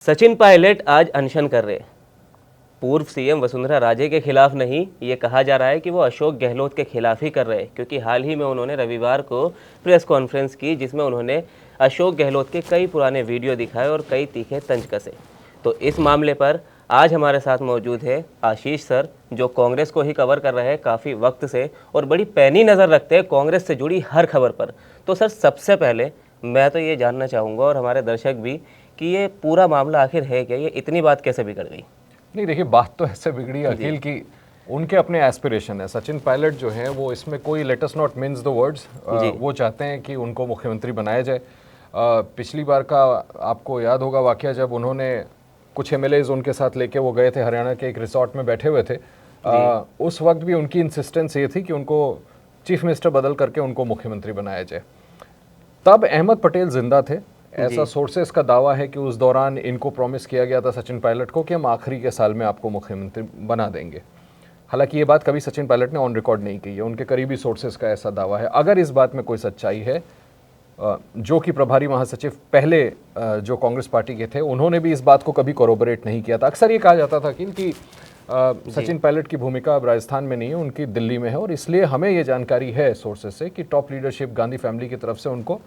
सचिन पायलट आज अनशन कर रहे हैं। पूर्व सीएम वसुंधरा राजे के खिलाफ नहीं, ये कहा जा रहा है कि वो अशोक गहलोत के खिलाफ ही कर रहे हैं, क्योंकि हाल ही में उन्होंने रविवार को प्रेस कॉन्फ्रेंस की जिसमें उन्होंने अशोक गहलोत के कई पुराने वीडियो दिखाए और कई तीखे तंज कसे। तो इस मामले पर आज हमारे साथ मौजूद है आशीष सर, जो कांग्रेस को ही कवर कर रहे हैं काफ़ी वक्त से और बड़ी पैनी नज़र रखते हैं कांग्रेस से जुड़ी हर खबर पर। तो सर, सबसे पहले मैं तो ये जानना चाहूँगा और हमारे दर्शक भी कि ये पूरा मामला आखिर है क्या, ये इतनी बात कैसे बिगड़ गई? नहीं, देखिए, बात तो ऐसे बिगड़ी अखिल की उनके अपने एस्पिरेशन है। सचिन पायलट जो है वो इसमें कोई let us not means the words, वो चाहते हैं कि उनको मुख्यमंत्री बनाया जाए। पिछली बार का आपको याद होगा वाकया, जब उन्होंने कुछ एमएलएज उनके साथ लेके वो गए थे हरियाणा के एक रिसोर्ट में बैठे हुए थे। उस वक्त भी उनकी इंसिस्टेंस ये थी कि उनको चीफ मिनिस्टर बदल करके उनको मुख्यमंत्री बनाया जाए। तब अहमद पटेल जिंदा थे, ऐसा सोर्सेस का दावा है कि उस दौरान इनको प्रॉमिस किया गया था सचिन पायलट को कि हम आखिरी के साल में आपको मुख्यमंत्री बना देंगे। हालांकि ये बात कभी सचिन पायलट ने ऑन रिकॉर्ड नहीं की है, उनके करीबी सोर्सेस का ऐसा दावा है। अगर इस बात में कोई सच्चाई है, जो कि प्रभारी महासचिव पहले जो कांग्रेस पार्टी के थे उन्होंने भी इस बात को कभी कोरोबोरेट नहीं किया था। अक्सर ये कहा जाता था कि सचिन पायलट की भूमिका अब राजस्थान में नहीं है, उनकी दिल्ली में है, और इसलिए हमें ये जानकारी है सोर्सेस से कि टॉप लीडरशिप गांधी फैमिली की तरफ से उनको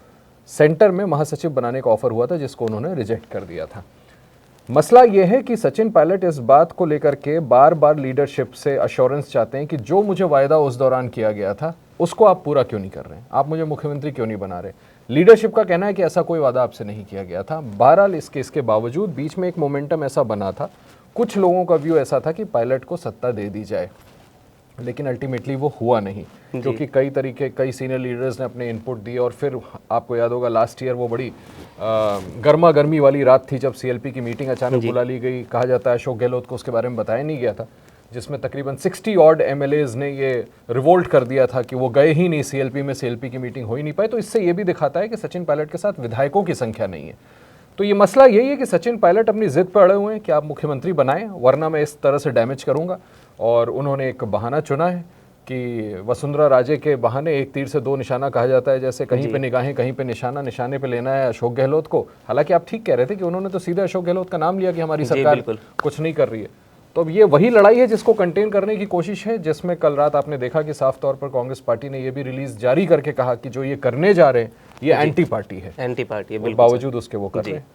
सेंटर में महासचिव बनाने का ऑफर हुआ था, जिसको उन्होंने रिजेक्ट कर दिया था। मसला यह है कि सचिन पायलट इस बात को लेकर के बार बार लीडरशिप से अश्योरेंस चाहते हैं कि जो मुझे वायदा उस दौरान किया गया था उसको आप पूरा क्यों नहीं कर रहे हैं, आप मुझे मुख्यमंत्री क्यों नहीं बना रहे। लीडरशिप का कहना है कि ऐसा कोई वादा आपसे नहीं किया गया था। बहरहाल इसके बावजूद बीच में एक मोमेंटम ऐसा बना था, कुछ लोगों का व्यू ऐसा था कि पायलट को सत्ता दे दी जाए, लेकिन अल्टीमेटली वो हुआ नहीं, क्योंकि कई सीनियर लीडर्स ने अपने इनपुट दिए। और फिर आपको याद होगा लास्ट ईयर वो बड़ी गर्मा गर्मी वाली रात थी जब सीएलपी की मीटिंग अचानक बुला ली गई। कहा जाता है अशोक गहलोत को उसके बारे में बताया नहीं गया था, जिसमें तकरीबन 60 ऑड एमएलएज ने ये रिवोल्ट कर दिया था कि वो गए ही नहीं सीएलपी में, सीएलपी की मीटिंग हो ही नहीं पाई। तो इससे ये भी दिखाता है कि सचिन पायलट के साथ विधायकों की संख्या नहीं है। तो ये मसला यही है कि सचिन पायलट अपनी जिद पर अड़े हुए हैं कि आप मुख्यमंत्री बनाएं, वरना मैं इस तरह से डैमेज करूंगा। और उन्होंने एक बहाना चुना है कि वसुंधरा राजे के बहाने एक तीर से दो निशाना कहा जाता है, जैसे कहीं पे निगाहें कहीं पे निशाना, निशाने पे लेना है अशोक गहलोत को। हालांकि आप ठीक कह रहे थे कि उन्होंने तो सीधे अशोक गहलोत का नाम लिया कि हमारी सरकार कुछ नहीं कर रही है। तो अब ये वही लड़ाई है जिसको कंटेन करने की कोशिश है, जिसमें कल रात आपने देखा कि साफ तौर पर कांग्रेस पार्टी ने ये भी रिलीज जारी करके कहा कि जो ये करने जा रहे हैं ये एंटी पार्टी है, एंटी पार्टी है, बावजूद उसके वो कर रहे हैं।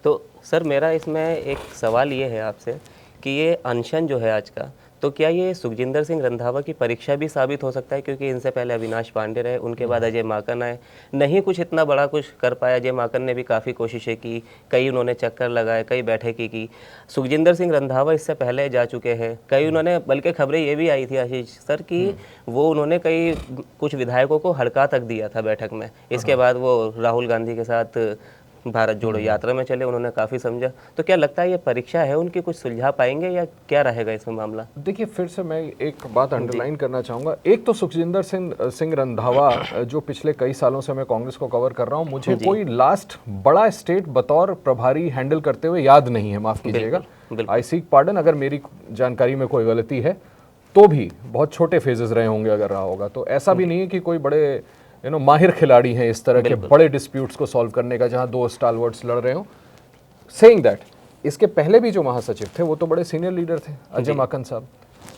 तो सर, मेरा इसमें एक सवाल ये है आपसे कि ये अनशन जो है आज का, तो क्या ये सुखजिंदर सिंह रंधावा की परीक्षा भी साबित हो सकता है? क्योंकि इनसे पहले अविनाश पांडे रहे, उनके बाद अजय माकन आए, नहीं कुछ इतना बड़ा कुछ कर पाया। अजय माकन ने भी काफ़ी कोशिशें की, कई उन्होंने चक्कर लगाए, कई बैठकें की। सुखजिंदर सिंह रंधावा इससे पहले जा चुके हैं, कई उन्होंने, बल्कि खबरें ये भी आई थी आशीष सर कि वो उन्होंने कई कुछ विधायकों को हड़का तक दिया था बैठक में। इसके बाद वो राहुल गांधी के साथ भारत जोड़ो यात्रा में चले, उन्होंने काफ़ी समझा। तो क्या लगता है ये परीक्षा है उनकी, कुछ सुलझा पाएंगे या क्या रहेगा इसमें मामला? देखिए, फिर से मैं एक बात अंडरलाइन करना चाहूँगा। एक तो सुखजिंदर सिंह रंधावा, जो पिछले कई सालों से मैं कांग्रेस को कवर कर रहा हूँ, मुझे कोई लास्ट बड़ा स्टेट बतौर प्रभारी हैंडल करते हुए याद नहीं है, माफ़ कीजिएगा, आई सीक पार्डन अगर मेरी जानकारी में कोई गलती है। तो भी बहुत छोटे फेजेस रहे होंगे अगर रहा होगा, तो ऐसा भी नहीं है कि कोई बड़े माहिर खिलाड़ी हैं इस तरह के बड़े डिस्प्यूट्स को सॉल्व करने का, जहां दो स्टालवर्ड्स लड़ रहे हो। सेइंग दैट, इसके पहले भी जो महासचिव थे वो तो बड़े सीनियर लीडर थे, अजय माकन साहब,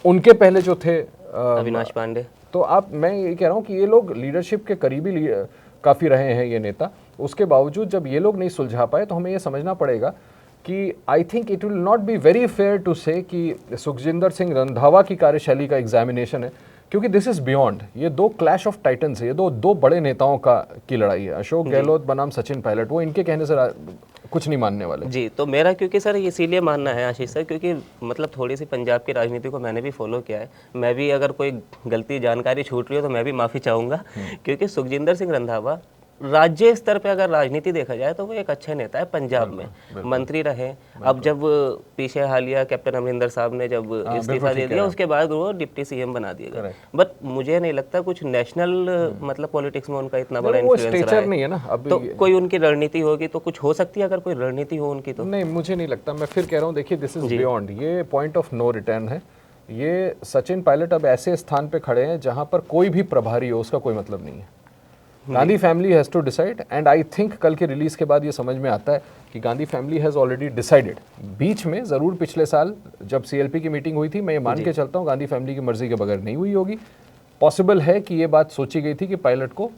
उनके पहले जो थे अविनाश पांडे। तो मैं ये कह रहा हूँ कि ये लोग लीडरशिप के करीबी काफ़ी रहे हैं ये नेता। उसके बावजूद जब ये लोग नहीं सुलझा पाए तो हमें ये समझना पड़ेगा कि I think it will not be very fair to say कि सुखजिंदर सिंह रंधावा की कार्यशैली का एग्जामिनेशन है, क्योंकि दिस इज बियॉन्ड। ये दो क्लैश ऑफ टाइटन्स है, ये दो बड़े नेताओं की लड़ाई है। अशोक गहलोत बनाम सचिन पायलट, वो इनके कहने से कुछ नहीं मानने वाले। जी, तो मेरा क्योंकि सर इसीलिए मानना है आशीष सर, क्योंकि मतलब थोड़ी सी पंजाब की राजनीति को मैंने भी फॉलो किया है। मैं भी अगर कोई गलती जानकारी छूट रही हो तो मैं भी माफ़ी चाहूँगा, क्योंकि सुखजिंदर सिंह रंधावा राज्य स्तर पे अगर राजनीति देखा जाए तो वो एक अच्छे नेता है। पंजाब में मंत्री रहे, अब जब पीछे हालिया कैप्टन अमरिंदर साहब ने जब इस्तीफा दे दिया उसके बाद वो डिप्टी सीएम बना दिए गए। बट मुझे नहीं लगता कुछ नेशनल मतलब पॉलिटिक्स में उनका इतना बड़ा इन्फ्लुएंस रहा है। नहीं है ना, तो कोई उनकी रणनीति होगी तो कुछ हो सकती है, अगर कोई रणनीति हो उनकी तो। नहीं, मुझे नहीं लगता। मैं फिर कह रहा हूँ, देखिए, दिस इज बियॉन्ड, ये पॉइंट ऑफ नो रिटर्न है। ये सचिन पायलट अब ऐसे स्थान पे खड़े हैं जहां पर कोई भी प्रभारी हो उसका कोई मतलब नहीं है। Gandhi family has to decide, and I think कल के रिलीज के बाद ये समझ में आता है कि Gandhi family has already decided. बीच में ज़रूर पिछले साल जब CLP की मीटिंग हुई थी, मैं ये मान के चलता हूँ गांधी फैमिली की मर्जी के बगैर नहीं हुई होगी। पॉसिबल है कि ये बात सोची गई थी कि पायलट को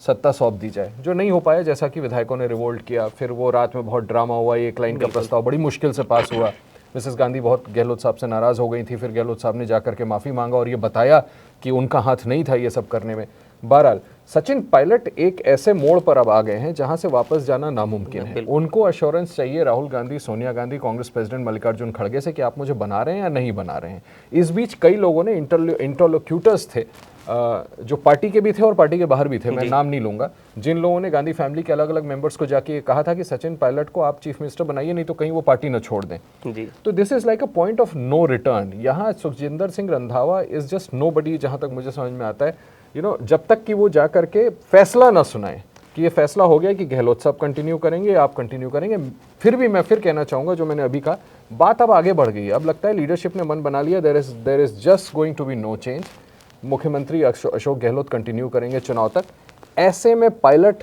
सत्ता सौंप दी जाए, जो नहीं हो पाया, जैसा कि विधायकों ने रिवोल्ट किया। फिर वो रात में बहुत ड्रामा हुआ, एक लाइन का प्रस्ताव बड़ी मुश्किल से पास हुआ। मिसेस गांधी बहुत गहलोत साहब से नाराज़ हो गई थी, फिर गहलोत साहब ने जाकर के माफ़ी मांगा और ये बताया कि उनका हाथ नहीं था ये सब करने में। बहरहाल सचिन पायलट एक ऐसे मोड़ पर अब आ गए हैं जहां से वापस जाना नामुमकिन है। उनको अश्योरेंस चाहिए राहुल गांधी, सोनिया गांधी, कांग्रेस प्रेसिडेंट मल्लिकार्जुन खड़गे से कि आप मुझे बना रहे हैं या नहीं बना रहे हैं। इस बीच कई लोगों ने इंटरलोक्यूटर्स थे, जो पार्टी के भी थे और पार्टी के बाहर भी थे, मैं नाम नहीं लूंगा, जिन लोगों ने गांधी फैमिली के अलग अलग मेंबर्स को जाके कहा था कि सचिन पायलट को आप चीफ मिनिस्टर बनाइए, नहीं तो कहीं वो पार्टी न छोड़ दें। तो this is like a point of no return. यहाँ Sukhjinder Singh Randhawa is just nobody, जहां तक मुझे समझ में आता है। जब तक कि वो जा करके फैसला ना सुनाए कि ये फैसला हो गया कि गहलोत साहब कंटिन्यू करेंगे, आप कंटिन्यू करेंगे, फिर भी मैं फिर कहना चाहूंगा जो मैंने अभी कहा, बात अब आगे बढ़ गई है। अब लगता है लीडरशिप ने मन बना लिया, there is just going to be no change. मुख्यमंत्री अशोक गहलोत कंटिन्यू करेंगे चुनाव तक। ऐसे में पायलट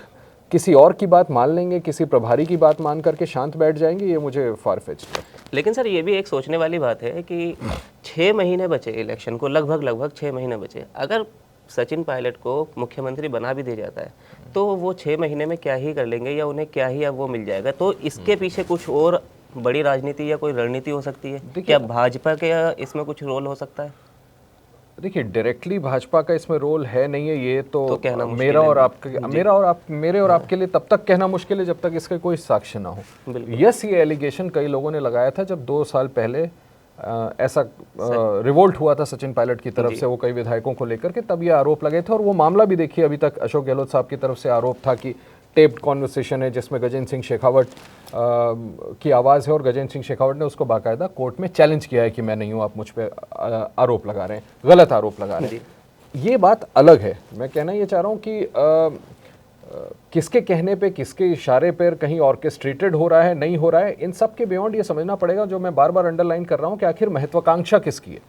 किसी और की बात मान लेंगे, किसी प्रभारी की बात मान करके शांत बैठ जाएंगे, ये मुझे फारफेच्ड लगता है। लेकिन सर ये भी एक सोचने वाली बात है कि 6 महीने बचे इलेक्शन को, लगभग 6 महीने बचे। अगर सचिन पायलट को मुख्यमंत्री बना भी दिया जाता है तो वो 6 महीने में क्या ही कर लेंगे, या उन्हें क्या ही अब वो मिल जाएगा। तो इसके पीछे कुछ और बड़ी राजनीति या कोई रणनीति हो सकती है क्या? भाजपा का इसमें कुछ रोल हो सकता है? देखिए, डायरेक्टली भाजपा का इसमें रोल है नहीं है, ये तो कहना मेरे और आपके लिए तब तक कहना मुश्किल है जब तक इसका कोई साक्ष्य ना हो। यस, ये एलिगेशन कई लोगों ने लगाया था जब 2 साल पहले ऐसा रिवोल्ट हुआ था सचिन पायलट की तरफ से, वो कई विधायकों को लेकर के, तब ये आरोप लगे थे। और वो मामला भी देखिए, अभी तक अशोक गहलोत साहब की तरफ से आरोप था कि टेप्ड कॉन्वर्सेशन है जिसमें गजेंद्र सिंह शेखावत की आवाज़ है, और गजेंद्र सिंह शेखावत ने उसको बाकायदा कोर्ट में चैलेंज किया है कि मैं नहीं हूँ, आप मुझ पर आरोप लगा रहे हैं, गलत आरोप लगा रहे हैं। ये बात अलग है। मैं कहना ये चाह रहा हूँ कि किसके कहने पे, किसके इशारे पर कहीं ऑर्केस्ट्रेटेड हो रहा है, नहीं हो रहा है, इन सब के बियॉन्ड ये समझना पड़ेगा, जो मैं बार बार अंडरलाइन कर रहा हूँ, कि आखिर महत्वाकांक्षा किसकी है।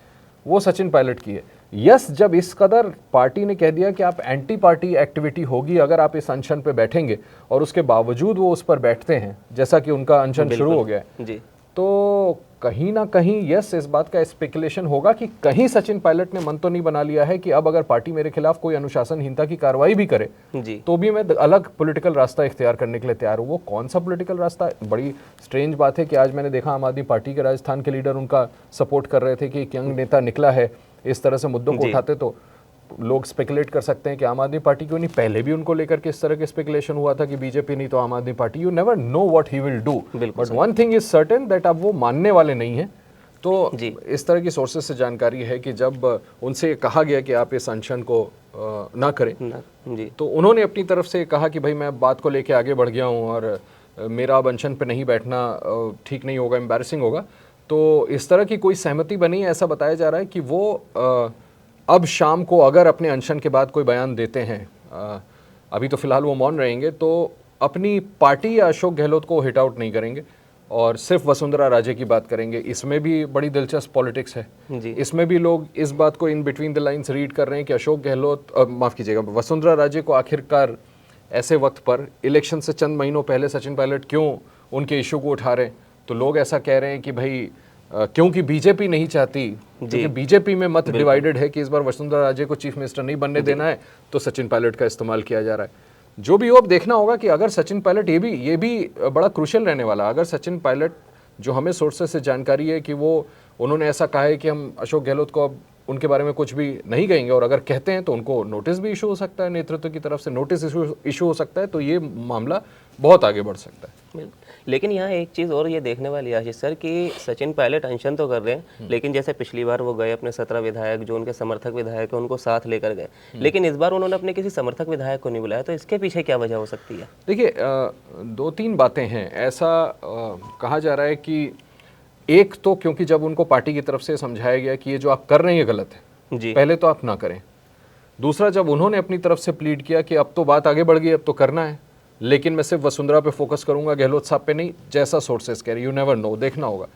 वो सचिन पायलट की है। यस, जब इस कदर पार्टी ने कह दिया कि आप एंटी पार्टी एक्टिविटी होगी अगर आप इस अनशन पे बैठेंगे, और उसके बावजूद वो उस पर बैठते हैं, जैसा कि उनका अनशन शुरू हो गया है, तो कहीं ना कहीं यस, इस बात का स्पेकुलेशन होगा कि कहीं सचिन पायलट ने मन तो नहीं बना लिया है कि अब अगर पार्टी मेरे खिलाफ कोई अनुशासनहीनता की कार्रवाई भी करे तो भी मैं अलग पॉलिटिकल रास्ता इख्तियार करने के लिए तैयार हूँ। वो कौन सा पॉलिटिकल रास्ता? बड़ी स्ट्रेंज बात है कि आज मैंने देखा आम आदमी पार्टी के राजस्थान के लीडर उनका सपोर्ट कर रहे थे कि एक यंग नेता निकला है, इस तरह से मुद्दों को उठाते, तो लोग स्पेकुलेट कर सकते हैं कि आम आदमी पार्टी क्यों नहीं। पहले भी उनको लेकर के इस तरह के स्पेकुलेशन हुआ था कि बीजेपी नहीं तो आम आदमी party. You never know what he will do, but one thing is certain that अब वो मानने वाले नहीं है। तो इस तरह की सोर्सेज से जानकारी है कि जब उनसे कहा गया कि आप इस अनशन को ना करें, तो उन्होंने अपनी तरफ से कहा कि भाई मैं बात को लेके आगे बढ़ गया हूँ और मेरा अब अनशन पे नहीं बैठना ठीक नहीं होगा, एम्बैरसिंग होगा। तो इस तरह की कोई सहमति बनी है। ऐसा बताया जा रहा है कि वो अब शाम को अगर अपने अनशन के बाद कोई बयान देते हैं, अभी तो फिलहाल वो मौन रहेंगे, तो अपनी पार्टी या अशोक गहलोत को हिट आउट नहीं करेंगे और सिर्फ वसुंधरा राजे की बात करेंगे। इसमें भी बड़ी दिलचस्प पॉलिटिक्स है जी। इसमें भी लोग इस बात को in between the lines read कर रहे हैं कि अशोक गहलोत, माफ़ कीजिएगा, वसुंधरा राजे को आखिरकार ऐसे वक्त पर, इलेक्शन से चंद महीनों पहले सचिन पायलट क्यों उनके इशू को उठा रहे हैं। तो लोग ऐसा कह रहे हैं कि भाई क्योंकि बीजेपी नहीं चाहती, क्योंकि बीजेपी में मत डिवाइडेड है कि इस बार वसुंधरा राजे को चीफ मिनिस्टर नहीं बनने देना है, तो सचिन पायलट का इस्तेमाल किया जा रहा है। जो भी हो, अब देखना होगा कि अगर सचिन पायलट, ये भी बड़ा क्रूशियल रहने वाला, अगर सचिन पायलट, जो हमें सोर्सेस से जानकारी है कि वो उन्होंने ऐसा कहा है कि हम अशोक गहलोत को अब उनके बारे में कुछ भी नहीं कहेंगे, और अगर कहते हैं तो उनको नोटिस भी इशू हो सकता है, नेतृत्व की तरफ से नोटिस इशू हो सकता है, तो ये मामला बहुत आगे बढ़ सकता है। लेकिन यहाँ एक चीज़ और ये देखने वाली है आशीष सर कि सचिन पायलट अनशन तो कर रहे हैं, लेकिन जैसे पिछली बार वो गए, अपने 17 विधायक जो उनके समर्थक विधायक हैं उनको साथ लेकर गए, लेकिन इस बार उन्होंने अपने किसी समर्थक विधायक को नहीं बुलाया। तो इसके पीछे क्या वजह हो सकती है? देखिए, 2-3 बातें हैं। ऐसा कहा जा रहा है कि एक तो क्योंकि जब उनको पार्टी की तरफ से समझाया गया कि ये जो आप कर रहे हैं ये गलत है जी, पहले तो आप ना करें। दूसरा, जब उन्होंने अपनी तरफ से प्लीड किया कि अब तो बात आगे बढ़ गई, अब तो करना है, लेकिन मैं सिर्फ वसुंधरा पे फोकस करूंगा, गहलोत साहब पे नहीं, जैसा सोर्सेस कह रहे, यू नेवर नो, देखना होगा।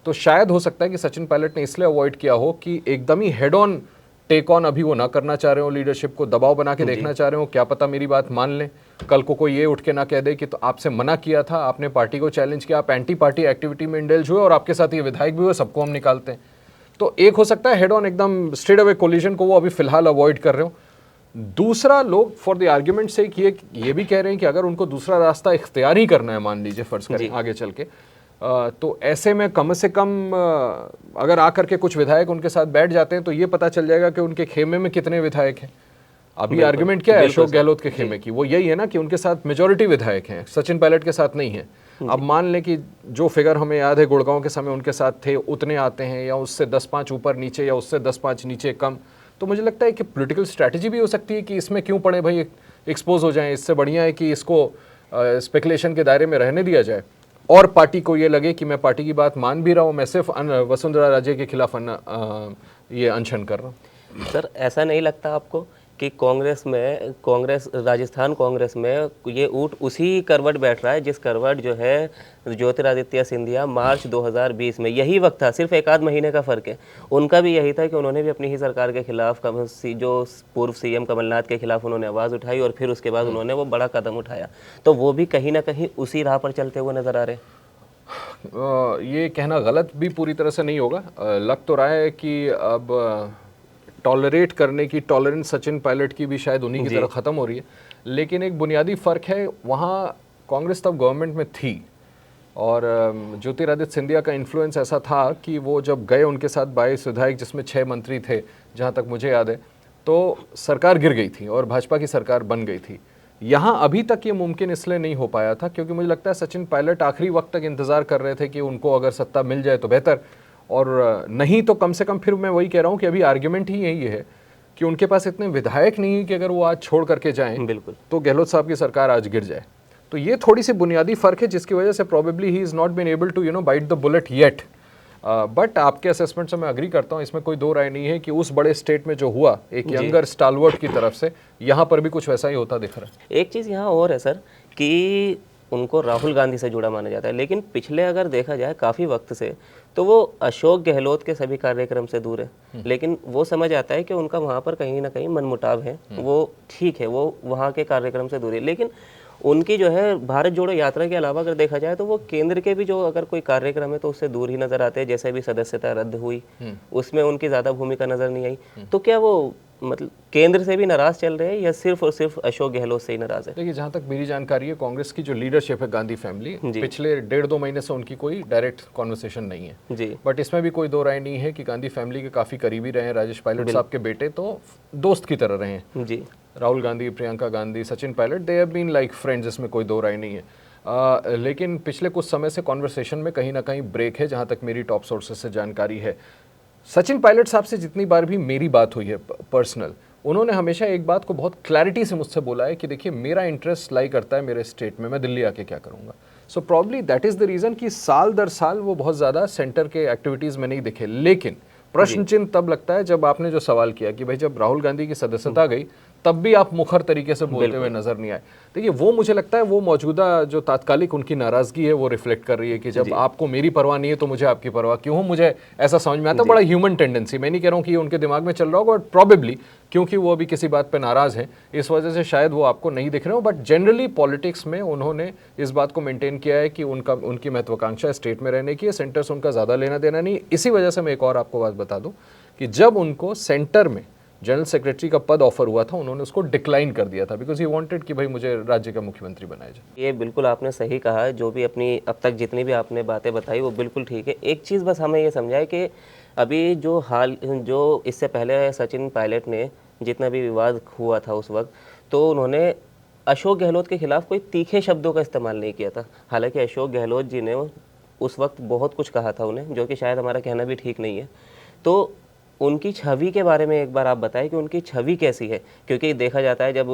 तो शायद हो सकता है कि सचिन पायलट ने इसलिए अवॉइड किया हो कि एकदम ही हेड ऑन टेक ऑन अभी वो ना करना चाह रहे हो, लीडरशिप को दबाव बना के देखना चाह रहे हो, क्या पता मेरी बात मान लें, कल को कोई ये उठ के ना कह दे कि तो आपसे मना किया था, आपने पार्टी को चैलेंज किया, आप एंटी पार्टी एक्टिविटी में इंडल्ज हुए और आपके साथ ये विधायक भी हुए, सबको हम निकालते हैं। तो एक हो सकता है हेड ऑन एकदम स्ट्रेट अवे कोलिजन को वो अभी फिलहाल अवॉइड कर रहे हो। दूसरा, लोग फॉर द आर्ग्यूमेंट से ये भी कह रहे हैं कि अगर उनको दूसरा रास्ता इख्तियार ही करना है, मान लीजिए फर्ज करें आगे चल के, तो ऐसे में कम से कम अगर आकर के कुछ विधायक उनके साथ बैठ जाते हैं तो ये पता चल जाएगा कि उनके खेमे में कितने विधायक हैं। अभी आर्गुमेंट क्या है अशोक गहलोत के खेमे की, वो यही है ना कि उनके साथ मेजॉरिटी विधायक हैं, सचिन पायलट के साथ नहीं है। अब मान लें कि जो फिगर हमें याद है गुड़गांव के समय उनके साथ थे उतने आते हैं, या उससे 10-5 ऊपर नीचे, या उससे 10-5 नीचे कम, तो मुझे लगता है कि पॉलिटिकल स्ट्रैटेजी भी हो सकती है कि इसमें क्यों पड़े भाई, एक्सपोज हो जाएं। इससे बढ़िया है कि इसको स्पेकुलेशन के दायरे में रहने दिया जाए और पार्टी को ये लगे कि मैं पार्टी की बात मान भी रहा हूँ, मैं सिर्फ वसुंधरा राजे के खिलाफ ये अनशन कर रहा हूँ। सर ऐसा नहीं लगता आपको कि कांग्रेस राजस्थान कांग्रेस में ये ऊँट उसी करवट बैठ रहा है जिस करवट जो है ज्योतिरादित्य सिंधिया मार्च 2020 में, यही वक्त था, सिर्फ एक आध महीने का फ़र्क है, उनका भी यही था कि उन्होंने भी अपनी ही सरकार के खिलाफ जो पूर्व सीएम कमलनाथ के खिलाफ उन्होंने आवाज़ उठाई और फिर उसके बाद उन्होंने वो बड़ा कदम उठाया, तो वो भी कहीं ना कहीं उसी राह पर चलते हुए नज़र आ रहे हैं। ये कहना गलत भी पूरी तरह से नहीं होगा। लग तो रहा है कि अब टॉलरेट करने की टॉलरेंस सचिन पायलट की भी शायद उन्हीं की तरह ख़त्म हो रही है, लेकिन एक बुनियादी फ़र्क है, वहाँ कांग्रेस तब गवर्नमेंट में थी और ज्योतिरादित्य सिंधिया का इन्फ्लुएंस ऐसा था कि वो जब गए उनके साथ 22 विधायक जिसमें 6 मंत्री थे जहाँ तक मुझे याद है, तो सरकार गिर गई थी और भाजपा की सरकार बन गई थी। यहाँ अभी तक ये मुमकिन इसलिए नहीं हो पाया था क्योंकि मुझे लगता है सचिन पायलट आखिरी वक्त तक इंतज़ार कर रहे थे कि उनको अगर सत्ता मिल जाए तो बेहतर, और नहीं तो कम से कम, फिर मैं वही कह रहा हूँ कि अभी आर्ग्यूमेंट ही यही है कि उनके पास इतने विधायक नहीं है कि अगर वो आज छोड़ करके जाएं बिल्कुल तो गहलोत साहब की सरकार आज गिर जाए। तो ये थोड़ी सी बुनियादी फ़र्क है जिसकी वजह से probably he is not been able to bite the bullet yet. But आपके असेसमेंट से मैं अग्री करता हूँ, इसमें कोई दो राय नहीं है कि उस बड़े स्टेट में जो हुआ एक यंगर स्टालवर्ट की तरफ से, यहाँ पर भी कुछ वैसा ही होता दिख रहा है। एक चीज़ यहाँ और है सर कि उनको राहुल गांधी से जुड़ा माना जाता है, लेकिन पिछले अगर देखा जाए काफ़ी वक्त से तो वो अशोक गहलोत के सभी कार्यक्रम से दूर है, लेकिन वो समझ आता है कि उनका वहाँ पर कहीं ना कहीं मनमुटाव है, वो ठीक है, वो वहाँ के कार्यक्रम से दूर है, लेकिन उनकी जो है भारत जोड़ो यात्रा के अलावा अगर देखा जाए तो वो केंद्र के भी जो अगर कोई कार्यक्रम है तो उससे दूर ही नज़र आते हैं। जैसे भी सदस्यता रद्द हुई उसमें उनकी ज़्यादा भूमिका नज़र नहीं आई, तो क्या वो मतलब केंद्र से भी नाराज चल रहे हैं या सिर्फ और सिर्फ अशोक गहलोत से ही नाराज है? देखिए, जहाँ तक मेरी जानकारी है, कांग्रेस की जो लीडरशिप है गांधी फैमिली, पिछले 1.5-2 महीने से उनकी कोई डायरेक्ट कॉन्वर्सेशन नहीं है जी, बट इसमें भी कोई दो राय नहीं है कि गांधी फैमिली के काफ़ी करीबी रहे हैं। राजेश पायलट साहब के बेटे तो दोस्त की तरह रहे हैं जी, Rahul Gandhi, Priyanka Gandhi, Sachin Pilot, they have been like friends, इसमें कोई दो राय नहीं है। लेकिन पिछले कुछ समय से कॉन्वर्सेशन में कहीं ना कहीं ब्रेक है, जहाँ तक मेरी टॉप सोर्सेस से जानकारी है। सचिन पायलट साहब से जितनी बार भी मेरी बात हुई है पर्सनल, उन्होंने हमेशा एक बात को बहुत क्लैरिटी से मुझसे बोला है कि देखिए, मेरा इंटरेस्ट लाई करता है मेरे स्टेट में, मैं दिल्ली आके क्या करूँगा। So probably that is the reason कि साल दर साल वो बहुत ज़्यादा सेंटर के एक्टिविटीज़ में नहीं दिखे। लेकिन प्रश्न चिन्ह तब लगता है जब आपने जो सवाल किया कि भाई जब राहुल गांधी की सदस्यता गई तब भी आप मुखर तरीके से बोलते हुए नजर नहीं आए। देखिए, वो मुझे लगता है वो मौजूदा जो तात्कालिक उनकी नाराजगी है वो रिफ्लेक्ट कर रही है कि जब आपको मेरी परवाह नहीं है तो मुझे आपकी परवाह क्यों हो। मुझे ऐसा समझ में आता है, बड़ा ह्यूमन टेंडेंसी, मैं नहीं कह रहा हूँ कि ये उनके दिमाग में चल रहा होगा, बट प्रॉबेबली क्योंकि वो अभी किसी बात पर नाराज हैं इस वजह से शायद वो आपको नहीं दिख रहे हो। बट जनरली पॉलिटिक्स में उन्होंने इस बात को मेंटेन किया है कि उनकी महत्वाकांक्षा स्टेट में रहने की है, सेंटर से उनका ज़्यादा लेना देना नहीं। इसी वजह से मैं एक और आपको बात बता दूँ कि जब उनको सेंटर में जनरल सेक्रेटरी का पद ऑफर हुआ था, उन्होंने उसको डिक्लाइन कर दिया था बिकॉज ही वांटेड कि भाई मुझे राज्य का मुख्यमंत्री बनाया जाए। ये बिल्कुल आपने सही कहा, जो भी अपनी अब तक जितनी भी आपने बातें बताई वो बिल्कुल ठीक है। एक चीज़ बस हमें ये समझाए कि अभी जो इससे पहले सचिन पायलट ने जितना भी विवाद हुआ था उस वक्त, तो उन्होंने अशोक गहलोत के खिलाफ कोई तीखे शब्दों का इस्तेमाल नहीं किया था। हालांकि अशोक गहलोत जी ने उस वक्त बहुत कुछ कहा था उन्हें, जो कि शायद हमारा कहना भी ठीक नहीं है। तो उनकी छवि के बारे में एक बार आप बताएं कि उनकी छवि कैसी है, क्योंकि देखा जाता है जब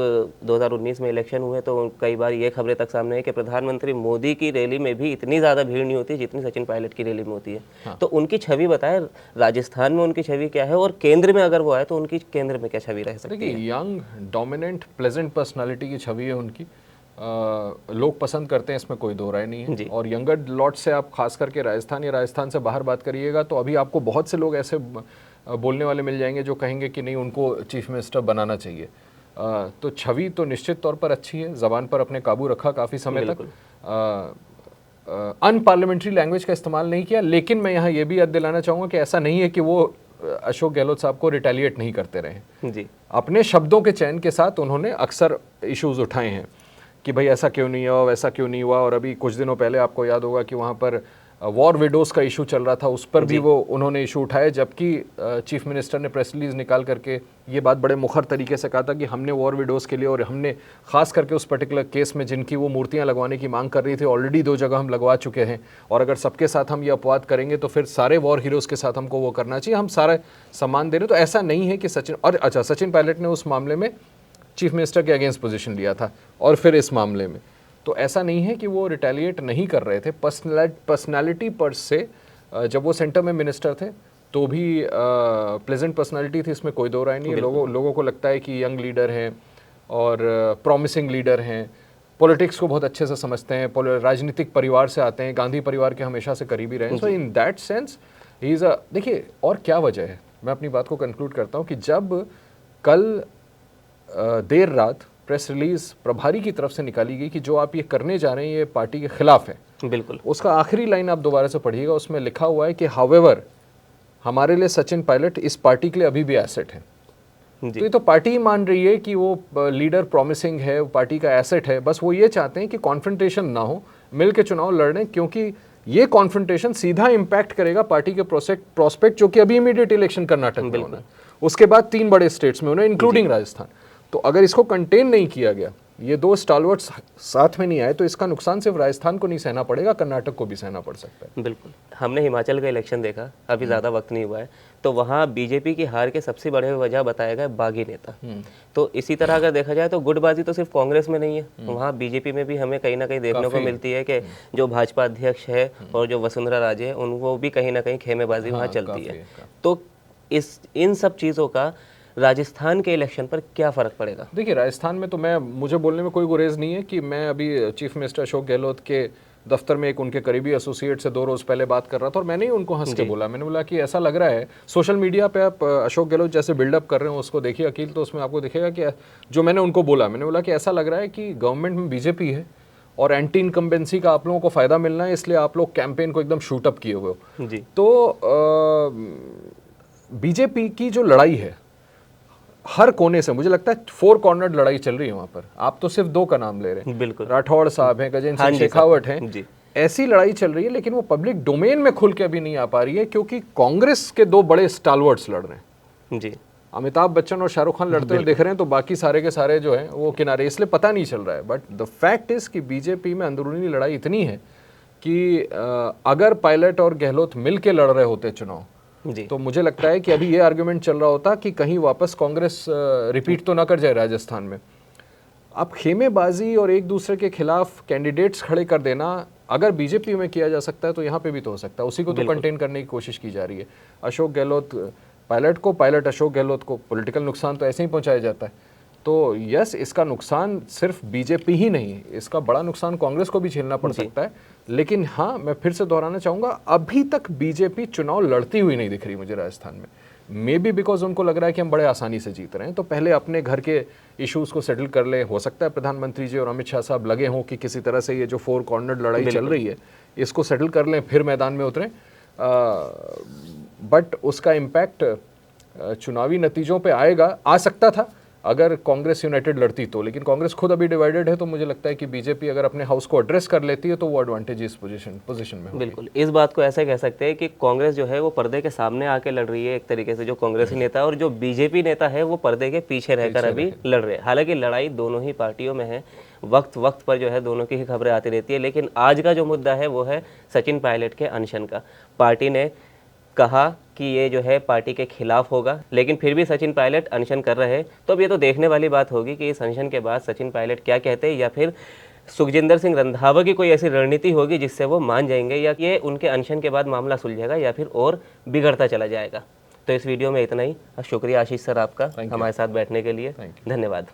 2019 में इलेक्शन हुए तो कई बार ये खबरें तक सामने है कि प्रधानमंत्री मोदी की रैली में भी इतनी ज़्यादा भीड़ नहीं होती जितनी सचिन पायलट की रैली में होती है। हाँ। तो उनकी छवि बताएं, राजस्थान में उनकी छवि क्या है और केंद्र में अगर वो आए तो उनकी केंद्र में क्या छवि रह सकती है? देखिए, यंग, डोमिनेंट, प्लेजेंट पर्सनालिटी की छवि है उनकी। लोग पसंद करते हैं, इसमें कोई दो राय नहीं जी। है। और यंगर लॉट से आप खास करके राजस्थान या राजस्थान से बाहर बात करिएगा तो अभी आपको बहुत से लोग ऐसे बोलने वाले मिल जाएंगे जो कहेंगे कि नहीं, उनको चीफ मिनिस्टर बनाना चाहिए। तो छवि तो निश्चित तौर पर अच्छी है, ज़बान पर अपने काबू रखा काफ़ी समय तक, अनपार्लियामेंट्री लैंग्वेज का इस्तेमाल नहीं किया। लेकिन मैं यहाँ ये भी याद दिलाना चाहूँगा कि ऐसा नहीं है कि वो अशोक गहलोत साहब को रिटेलिएट नहीं करते रहे जी। अपने शब्दों के चयन के साथ उन्होंने अक्सर इश्यूज उठाए हैं कि भाई ऐसा क्यों नहीं हुआ, वैसा क्यों नहीं हुआ। और अभी कुछ दिनों पहले आपको याद होगा कि वहाँ पर वॉर विडोज़ का इशू चल रहा था, उस पर भी वो उन्होंने इशू उठाया, जबकि चीफ मिनिस्टर ने प्रेस रिलीज निकाल करके ये बात बड़े मुखर तरीके से कहा था कि हमने वॉर विडोज़ के लिए और हमने खास करके उस पर्टिकुलर केस में जिनकी वो मूर्तियां लगवाने की मांग कर रही थी, ऑलरेडी 2 जगह हम लगवा चुके हैं, और अगर सबके साथ हम ये अपवाद करेंगे तो फिर सारे वॉर हीरोज़ के साथ हमको वो करना चाहिए, हम सारा सम्मान दे रहे हैं। तो ऐसा नहीं है कि सचिन और अच्छा, सचिन पायलट ने उस मामले में चीफ मिनिस्टर के अगेंस्ट पोजीशन लिया था, और फिर इस मामले में तो ऐसा नहीं है कि वो रिटेलिएट नहीं कर रहे थे। पर्सनालिटी पर से जब वो सेंटर में मिनिस्टर थे तो भी प्लेजेंट पर्सनालिटी थी, इसमें कोई दो राय नहीं है। लोगों को लगता है कि यंग लीडर हैं और प्रॉमिसिंग लीडर हैं, पॉलिटिक्स को बहुत अच्छे से समझते हैं, राजनीतिक परिवार से आते हैं, गांधी परिवार के हमेशा से करीबी रहे हैं। So in that sense he is देखिए, और क्या वजह है, मैं अपनी बात को कंक्लूड करता हूँ कि जब कल देर रात प्रेस रिलीज प्रभारी की तरफ से निकाली गई कि जो आप ये करने जा रहे हैं ये पार्टी के खिलाफ है, बिल्कुल, उसका आखिरी लाइन आप दोबारा से पढ़िएगा, उसमें लिखा हुआ है कि हावेवर हमारे लिए सचिन पायलट इस पार्टी के लिए अभी भी एसेट है। तो ये तो पार्टी ही मान रही है कि वो लीडर प्रॉमिसिंग है, वो पार्टी का एसेट है, बस वो ये चाहते हैं कि कॉन्फ्रंटेशन ना हो, मिल के चुनाव लड़ने, क्योंकि ये कॉन्फ्रंटेशन सीधा इम्पैक्ट करेगा पार्टी के प्रोस्पेक्ट जो कि अभी इमीडिएट इलेक्शन कर्नाटक में होना है, उसके बाद 3 बड़े स्टेट्स में होना है इंक्लूडिंग राजस्थान। तो अगर इसको कंटेन नहीं किया गया, ये 2 स्टालवर्ड्स साथ में नहीं आए, तो इसका नुकसान सिर्फ राजस्थान को नहीं सहना पड़ेगा, कर्नाटक को भी सहना पड़ सकता है। बिल्कुल, हमने हिमाचल का इलेक्शन देखा, अभी ज़्यादा वक्त नहीं हुआ है, तो वहाँ बीजेपी की हार के सबसे बड़े वजह बताया गया बागी नेता। तो इसी तरह अगर देखा जाए तो गुटबाजी तो सिर्फ कांग्रेस में नहीं है, वहाँ बीजेपी में भी हमें कहीं ना कहीं देखने को मिलती है कि जो भाजपा अध्यक्ष है और जो वसुंधरा राजे है, उनको भी कहीं ना कहीं खेमेबाजी वहाँ चलती है। तो इन सब चीज़ों का राजस्थान के इलेक्शन पर क्या फ़र्क पड़ेगा? देखिए, राजस्थान में तो मुझे बोलने में कोई गुरेज नहीं है कि मैं अभी चीफ मिनिस्टर अशोक गहलोत के दफ्तर में एक उनके करीबी एसोसिएट से 2 रोज़ पहले बात कर रहा था, और मैंने ही उनको हंस के बोला, मैंने बोला कि ऐसा लग रहा है सोशल मीडिया पे आप अशोक गहलोत जैसे बिल्डअप कर रहे हैं उसको देखिए अकील, तो उसमें आपको दिखेगा कि जो मैंने उनको बोला, मैंने बोला कि ऐसा लग रहा है कि गवर्नमेंट में बीजेपी है और एंटी इनकम्बेंसी का आप लोगों को फ़ायदा मिलना है, इसलिए आप लोग कैंपेन को एकदम शूटअप किए हुए हो। तो बीजेपी की जो लड़ाई है हर कोने से, मुझे लगता है 4 कॉर्नर लड़ाई चल रही है वहां पर। आप तो सिर्फ 2 का नाम ले रहे हैं, बिल्कुल, राठौड़ साहब हैं, गजेंद्र सिंह शेखावत हैं, ऐसी लड़ाई चल रही है, लेकिन वो पब्लिक डोमेन में खुल के अभी नहीं आ पा रही है, क्योंकि कांग्रेस के 2 बड़े स्टालवर्ड्स लड़ रहे हैं जी। अमिताभ बच्चन और शाहरुख खान लड़ते हुए दिख रहे हैं, तो बाकी सारे के सारे जो हैं वो किनारे, इसलिए पता नहीं चल रहा है। बट द फैक्ट इज कि बीजेपी में अंदरूनी लड़ाई इतनी है कि अगर पायलट और गहलोत मिल के लड़ रहे होते चुनाव तो मुझे लगता है कि अभी ये आर्गुमेंट चल रहा होता कि कहीं वापस कांग्रेस रिपीट तो ना कर जाए राजस्थान में। अब खेमेबाजी और एक दूसरे के खिलाफ कैंडिडेट्स खड़े कर देना अगर बीजेपी में किया जा सकता है तो यहाँ पे भी तो हो सकता है, उसी को तो कंटेन करने की कोशिश की जा रही है। अशोक गहलोत पायलट को, पायलट अशोक गहलोत को पॉलिटिकल नुकसान तो ऐसे ही पहुँचाया जाता है। तो यस, इसका नुकसान सिर्फ बीजेपी ही नहीं, इसका बड़ा नुकसान कांग्रेस को भी झेलना पड़ सकता है। लेकिन हाँ, मैं फिर से दोहराना चाहूँगा, अभी तक बीजेपी चुनाव लड़ती हुई नहीं दिख रही मुझे राजस्थान में। मे बी बिकॉज उनको लग रहा है कि हम बड़े आसानी से जीत रहे हैं, तो पहले अपने घर के इश्यूज़ को सेटल कर ले। हो सकता है प्रधानमंत्री जी और अमित शाह साहब लगे हों कि किसी तरह से ये जो 4 कॉर्नर लड़ाई चल रही है इसको सेटल कर लें, फिर मैदान में उतरें। बट उसका इम्पैक्ट चुनावी नतीजों पे आएगा, आ सकता था अगर कांग्रेस यूनाइटेड लड़ती तो, लेकिन कांग्रेस खुद अभी डिवाइडेड है, तो मुझे लगता है कि बीजेपी अगर अपने हाउस को एड्रेस कर लेती है तो वो एडवांटेज पोजीशन में होगी। बिल्कुल, इस बात को ऐसे कह सकते हैं कि कांग्रेस जो है वो पर्दे के सामने आके लड़ रही है एक तरीके से, जो कांग्रेसी नेता है, और जो बीजेपी नेता है वो पर्दे के पीछे रहकर अभी लड़ रहे हैं। हालांकि लड़ाई दोनों ही पार्टियों में है, वक्त पर जो है दोनों की ही खबरें आती रहती है। लेकिन आज का जो मुद्दा है वो है सचिन पायलट के अनशन का। पार्टी ने कहा कि ये जो है पार्टी के खिलाफ होगा, लेकिन फिर भी सचिन पायलट अनशन कर रहे हैं। तो अब ये तो देखने वाली बात होगी कि इस अनशन के बाद सचिन पायलट क्या कहते हैं, या फिर सुखजिंदर सिंह रंधावा की कोई ऐसी रणनीति होगी जिससे वो मान जाएंगे, या ये उनके अनशन के बाद मामला सुलझेगा या फिर और बिगड़ता चला जाएगा। तो इस वीडियो में इतना ही। शुक्रिया आशीष सर आपका हमारे साथ बैठने के लिए, धन्यवाद।